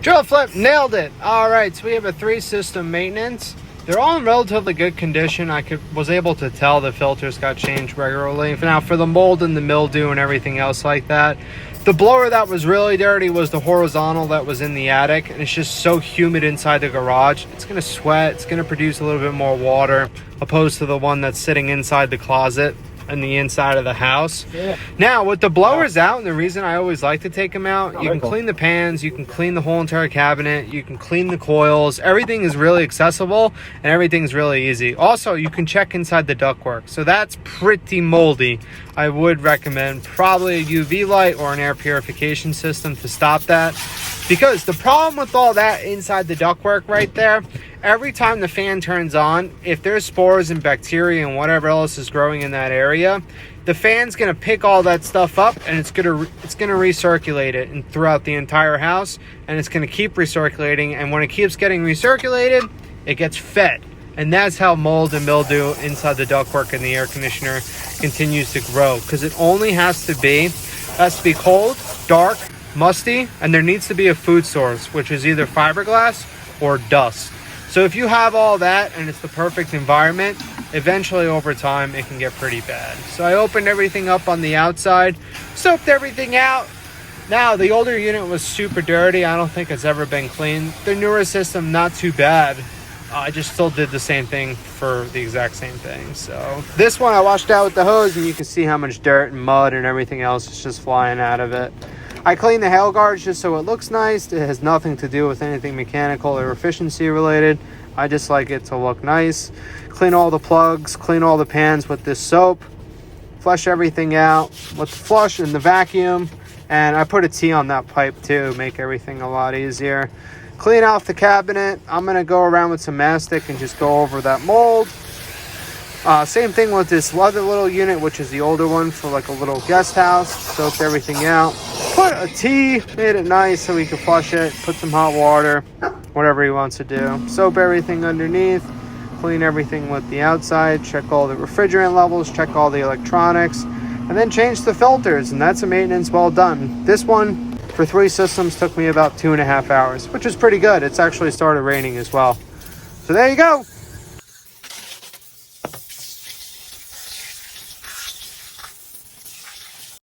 Drill flip, nailed it. All right, so we have a 3-system maintenance. They're all in relatively good condition. Was able to tell the filters got changed regularly. Now for the mold and the mildew and everything else like that, the blower that was really dirty was the horizontal that was in the attic, and it's just so humid inside the garage. It's gonna sweat, it's gonna produce a little bit more water, opposed to the one that's sitting inside the closet and the inside of the house. Yeah. Now with the blowers out, and the reason I always like to take them out, you can clean the pans, you can clean the whole entire cabinet, you can clean the coils. Everything is really accessible and everything's really easy. Also, you can check inside the ductwork, so that's pretty moldy. I would recommend probably a UV light or an air purification system to stop that, because the problem with all that inside the ductwork right there, every time the fan turns on, if there's spores and bacteria and whatever else is growing in that area, the fan's going to pick all that stuff up, and it's going to recirculate it and throughout the entire house, and it's going to keep recirculating. And when it keeps getting recirculated, it gets fed, and that's how mold and mildew inside the ductwork and the air conditioner continues to grow, because it only has to be cold, dark, musty, and there needs to be a food source, which is either fiberglass or dust. So if you have all that and it's the perfect environment, eventually over time it can get pretty bad. So I opened everything up on the outside, soaked everything out. Now the older unit was super dirty. I don't think it's ever been cleaned. The newer system, not too bad. I just still did the same thing for the exact same thing. So this one I washed out with the hose, and you can see how much dirt and mud and everything else is just flying out of it. I cleaned the hail guards just so it looks nice. It has nothing to do with anything mechanical or efficiency related. I just like it to look nice. Clean all the plugs, clean all the pans with this soap. Flush everything out with the flush and the vacuum. And I put a T on that pipe too, make everything a lot easier. Clean off the cabinet. I'm going to go around with some mastic and just go over that mold. Same thing with this other little unit, which is the older one for like a little guest house. Soaked everything out. Put a T, made it nice so we could flush it. Put some hot water, whatever he wants to do. Soap everything underneath. Clean everything with the outside. Check all the refrigerant levels. Check all the electronics. And then change the filters. And that's a maintenance well done. This one, for 3 systems, took me about 2.5 hours, which is pretty good. It's actually started raining as well. So there you go.